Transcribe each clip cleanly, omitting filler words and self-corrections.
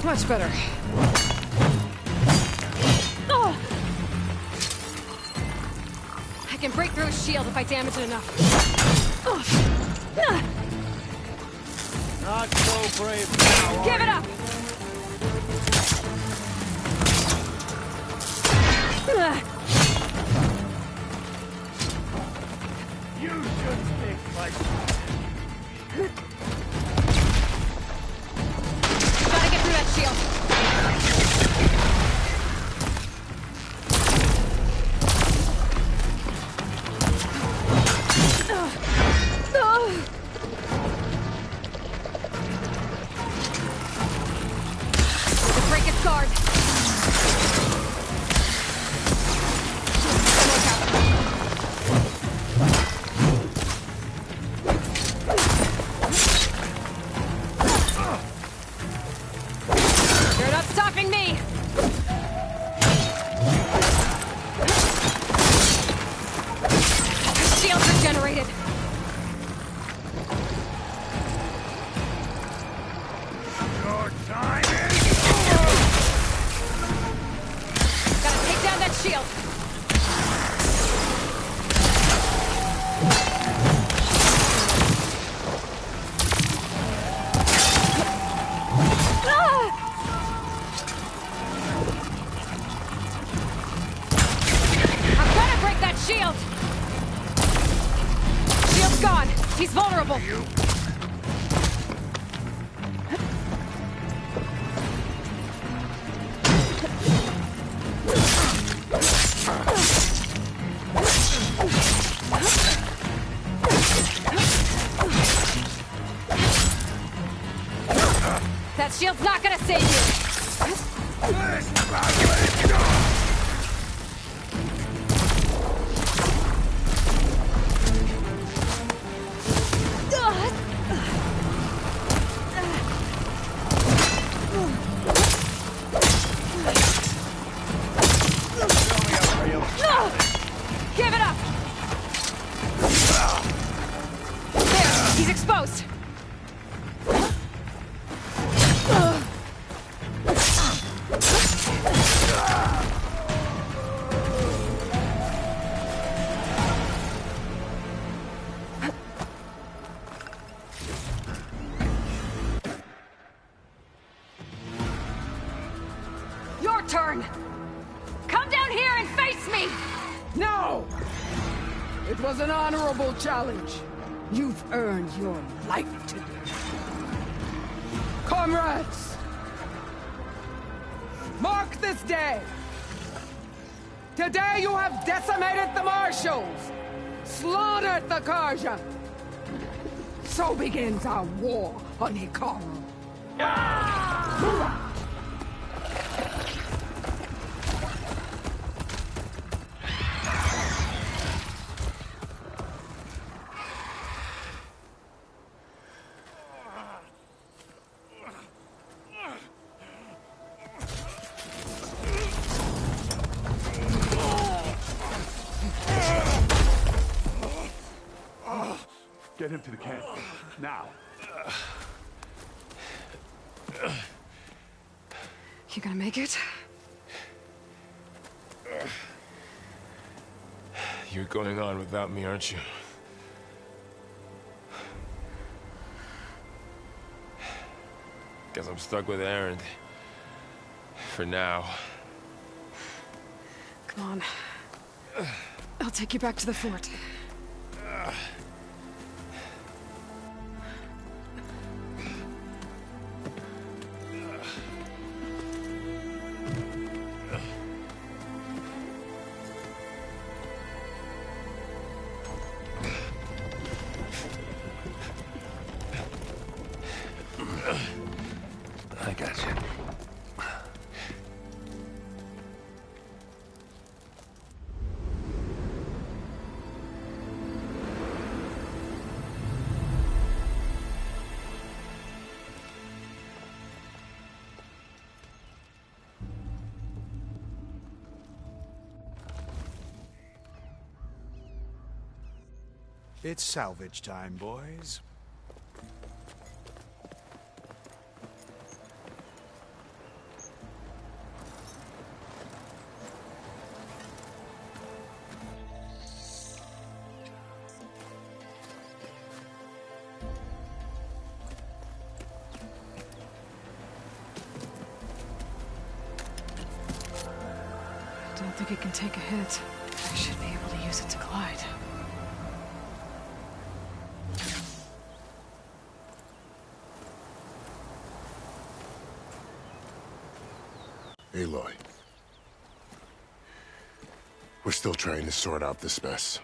Much better. Oh! I can break through his shield if I damage it enough. Oh. Not so brave now, Give it up! You should think like that. Gotta get through that shield. Break its guard. You're not stopping me! Shield regenerated. Your time is over! Gotta take down that shield. I'm gonna break that shield! Shield's gone. He's vulnerable. That shield's not gonna save you! Give it up! There, he's exposed! Your turn! Come down here and face me! No! It was an honorable challenge. You've earned your life today. Comrades! Mark this day! Today you have decimated the Marshals! Slaughtered the Karja! So begins our war on Hikaru. Get him to the camp. Now. You gonna make it? You're going on without me, aren't you? Guess I'm stuck with Erend. For now. Come on. I'll take you back to the fort. I got you. It's salvage time, boys. think it can take a hit. I should be able to use it to glide. Aloy. We're still trying to sort out this mess.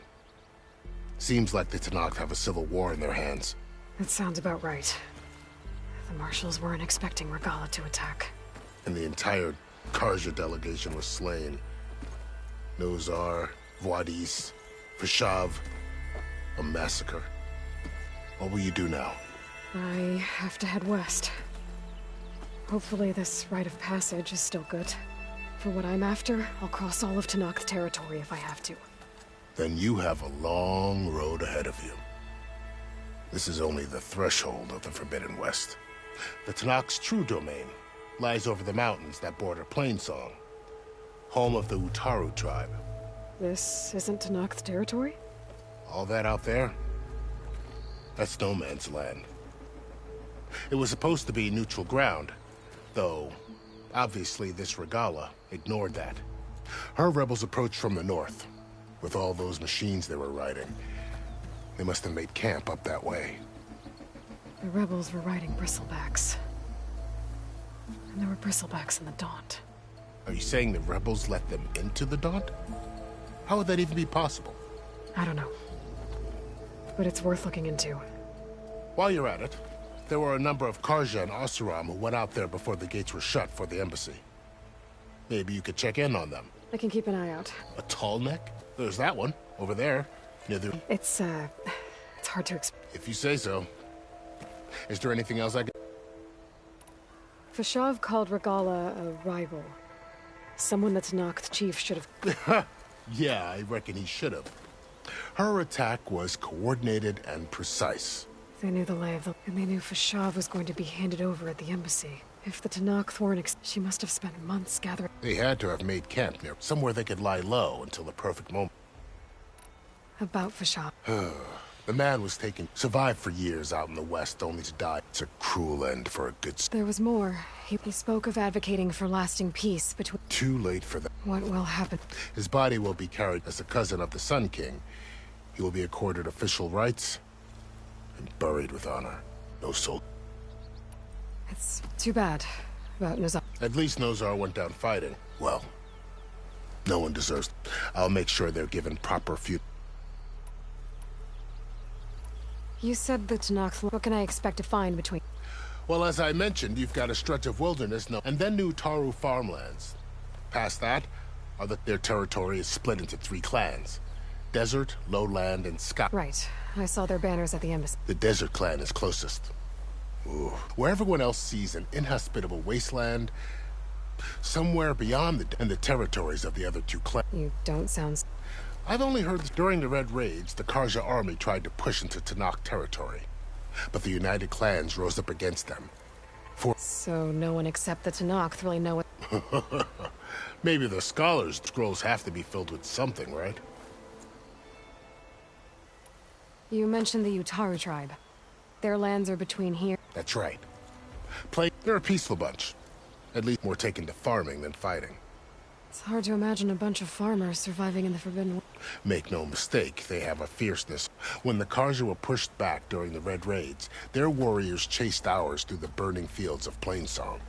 Seems like the Tenakth have a civil war in their hands. That sounds about right. The Marshals weren't expecting Regalla to attack. And the entire Carja delegation was slain. Nozar, Vuadis, Fashav. A massacre. What will you do now? I have to head west. Hopefully this rite of passage is still good. For what I'm after, I'll cross all of Tenakth territory if I have to. Then you have a long road ahead of you. This is only the threshold of the Forbidden West. The Tenakth's true domain lies over the mountains that border Plainsong, home of the Utaru tribe. This isn't Tenakth territory? All that out there? That's no man's land. It was supposed to be neutral ground, though obviously this Regalla ignored that. Her rebels approached from the north, with all those machines they were riding. They must have made camp up that way. The rebels were riding bristlebacks. And there were bristlebacks in the Daunt. Are you saying the rebels let them into the Daunt? How would that even be possible? I don't know. But it's worth looking into. While you're at it, there were a number of Carja and Oseram who went out there before the gates were shut for the embassy. Maybe you could check in on them. I can keep an eye out. A tall neck? There's that one, over there, near the... It's hard to explain. If you say so. Is there anything else I can... Fashav called Regalla a rival. Someone the Tenakth chief should have... Yeah, I reckon he should have. Her attack was coordinated and precise. They knew the lay of the... And they knew Fashav was going to be handed over at the embassy. If the Tenakth weren't she must have spent months gathering... They had to have made camp near somewhere they could lie low until the perfect moment. About Fashav. The man was survived for years out in the west, only to die. It's a cruel end for a good... There was more. He spoke of advocating for lasting peace between... Too late for that. What will happen? His body will be carried as a cousin of the Sun King. He will be accorded official rights and buried with honor. No soul. It's too bad about Nozar. At least Nozar went down fighting. Well, no one deserves... I'll make sure they're given proper future. You said the Tenakth. What can I expect to find between... Well, as I mentioned, you've got a stretch of wilderness, and then new Taru farmlands. Past that, their territory is split into 3 clans. Desert, Lowland, and Sky. Right. I saw their banners at the embassy. The Desert clan is closest. Ooh. Where everyone else sees an inhospitable wasteland, somewhere beyond the territories of the other 2 clans. You don't sound... I've only heard that during the Red Raids, the Carja army tried to push into Tenakth territory. But the United Clans rose up against them. So no one except the Tenakth really know what... Maybe the scholars' scrolls have to be filled with something, right? You mentioned the Utaru tribe. Their lands are between here... That's right. They're a peaceful bunch. At least more taken to farming than fighting. It's hard to imagine a bunch of farmers surviving in the Forbidden West. Make no mistake, they have a fierceness. When the Carja were pushed back during the Red Raids, their warriors chased ours through the burning fields of Plainsong.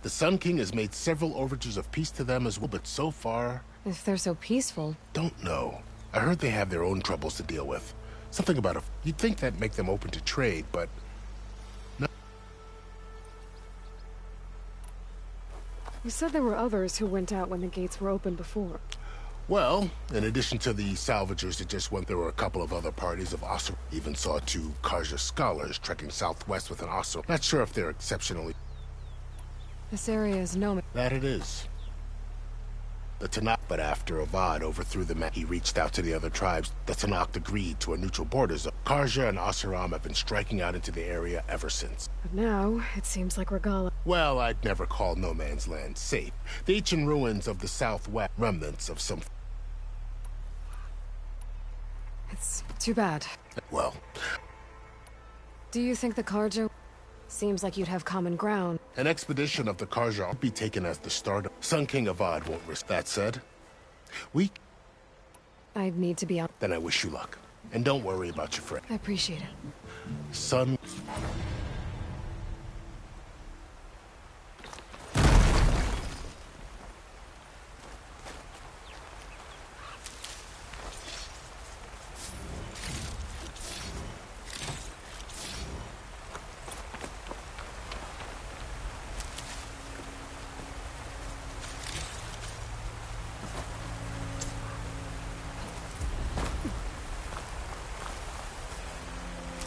The Sun King has made several overtures of peace to them as well, but so far... If they're so peaceful... Don't know. I heard they have their own troubles to deal with. Something about a... You'd think that'd make them open to trade, but... No. You said there were others who went out when the gates were open before. Well, in addition to the salvagers that just went, there were a couple of other parties of Oseram. Even saw 2 Carja scholars trekking southwest with an Oseram. Not sure if they're exceptionally... This area is no... That it is. The Tenakth, but after Avad overthrew the he reached out to the other tribes. The Tenakth agreed to a neutral border zone. Carja and Oseram have been striking out into the area ever since. But now, it seems like Regalla... Well, I'd never call no man's land safe. The ancient ruins of the southwest, remnants of some... It's too bad. Well... Do you think the Carja... Seems like you'd have common ground. An expedition of the Carja will be taken as the start. Sun King Avad won't risk. That said, I need to be out. Then I wish you luck. And don't worry about your friend. I appreciate it. Son...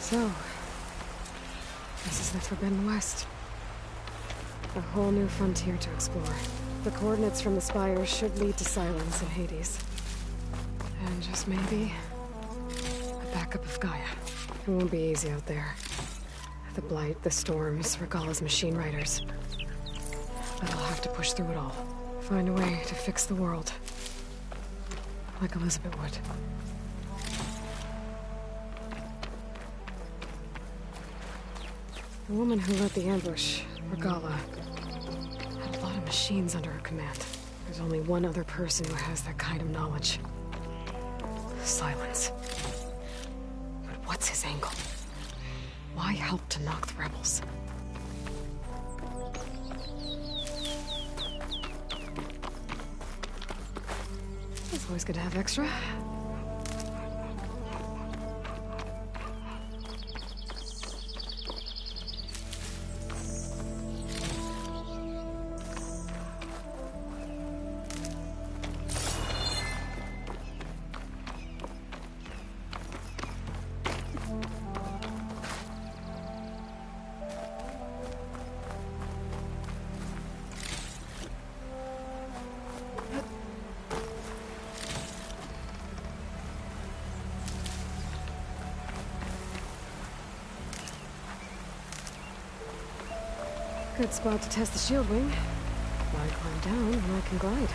So, this is the Forbidden West. A whole new frontier to explore. The coordinates from the spires should lead to Silence in Hades. And just maybe, a backup of Gaia. It won't be easy out there. The Blight, the Storms, Regalla's machine riders. But I'll have to push through it all. Find a way to fix the world. Like Elizabeth would. The woman who led the ambush, Regalla, had a lot of machines under her command. There's only one other person who has that kind of knowledge. Silence. But what's his angle? Why help to knock the rebels? It's always good to have extra. Good spot to test the shield wing. Why climb down when I can glide?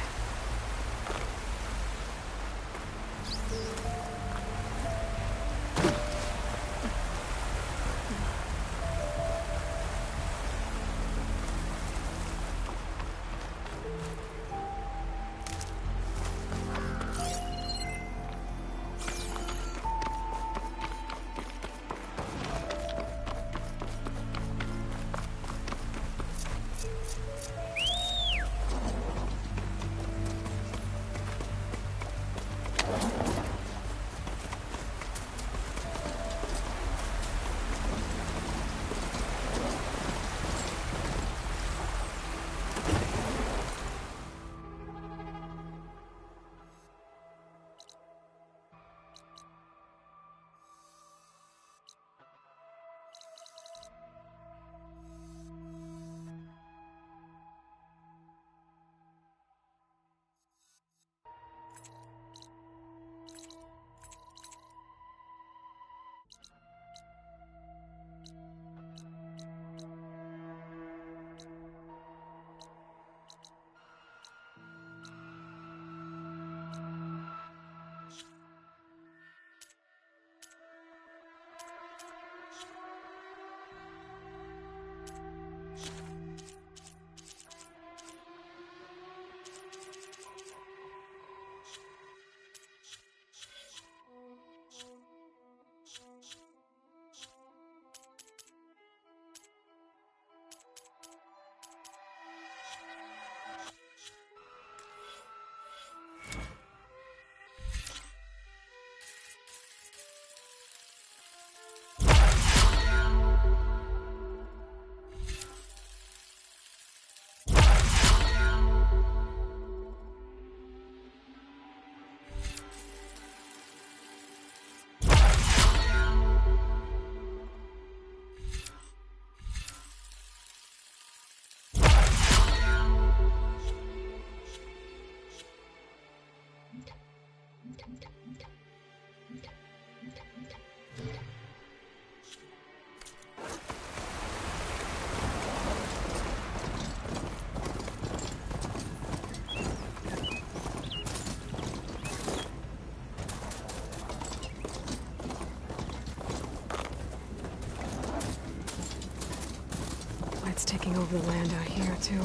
Taking over the land out here, too.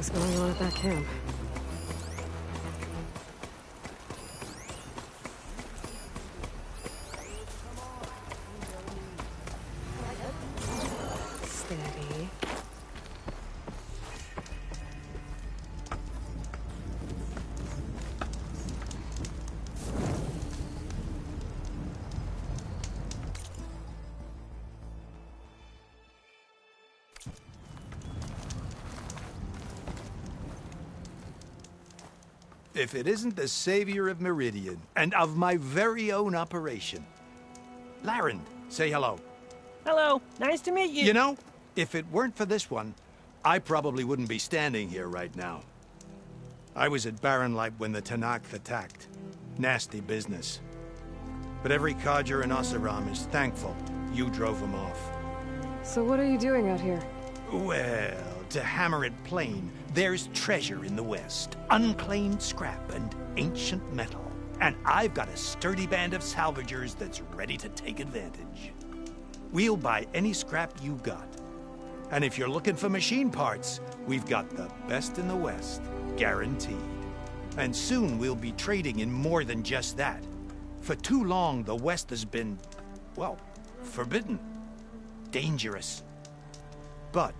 Something's going on at that camp. Steady. If it isn't the savior of Meridian, and of my very own operation. Larend, say hello. Hello, nice to meet you. You know, if it weren't for this one, I probably wouldn't be standing here right now. I was at Barrenlight when the Tenakth attacked. Nasty business. But every codger in Oseram is thankful you drove them off. So what are you doing out here? Well, to hammer it plain, there's treasure in the West. Unclaimed scrap and ancient metal. And I've got a sturdy band of salvagers that's ready to take advantage. We'll buy any scrap you got. And if you're looking for machine parts, we've got the best in the West, guaranteed. And soon we'll be trading in more than just that. For too long, the West has been, well, forbidden. Dangerous. But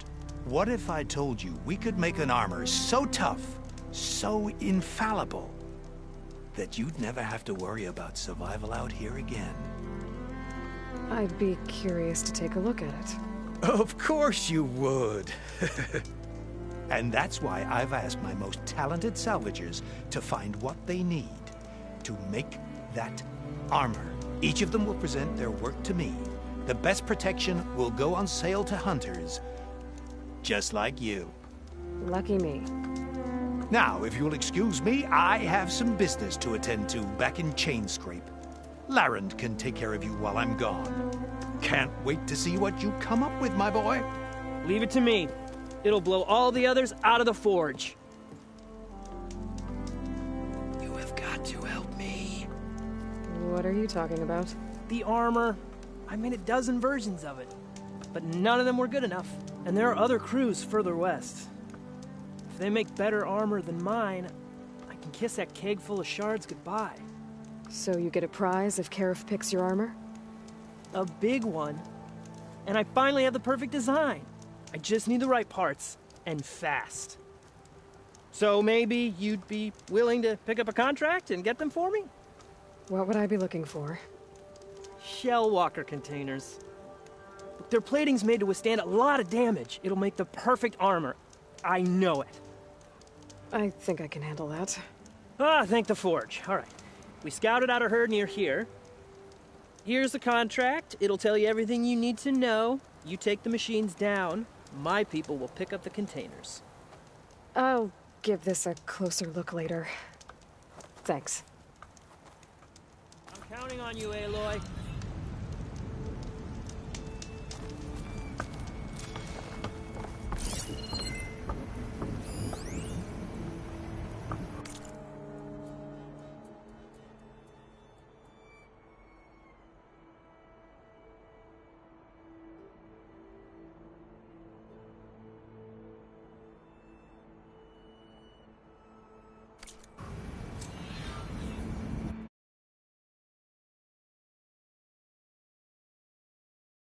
what if I told you we could make an armor so tough, so infallible, that you'd never have to worry about survival out here again? I'd be curious to take a look at it. Of course you would. And that's why I've asked my most talented salvagers to find what they need to make that armor. Each of them will present their work to me. The best protection will go on sale to hunters, just like you. Lucky me. Now, if you'll excuse me, I have some business to attend to back in Chainscrape. Larend can take care of you while I'm gone. Can't wait to see what you come up with, my boy. Leave it to me. It'll blow all the others out of the forge. You have got to help me. What are you talking about? The armor. I made a dozen versions of it, but none of them were good enough. And there are other crews further west. If they make better armor than mine, I can kiss that keg full of shards goodbye. So you get a prize if Karif picks your armor? A big one. And I finally have the perfect design. I just need the right parts, and fast. So maybe you'd be willing to pick up a contract and get them for me? What would I be looking for? Shell walker containers. Look, their plating's made to withstand a lot of damage. It'll make the perfect armor. I know it. I think I can handle that. Ah, thank the forge. All right. We scouted out a herd near here. Here's the contract. It'll tell you everything you need to know. You take the machines down. My people will pick up the containers. I'll give this a closer look later. Thanks. I'm counting on you, Aloy.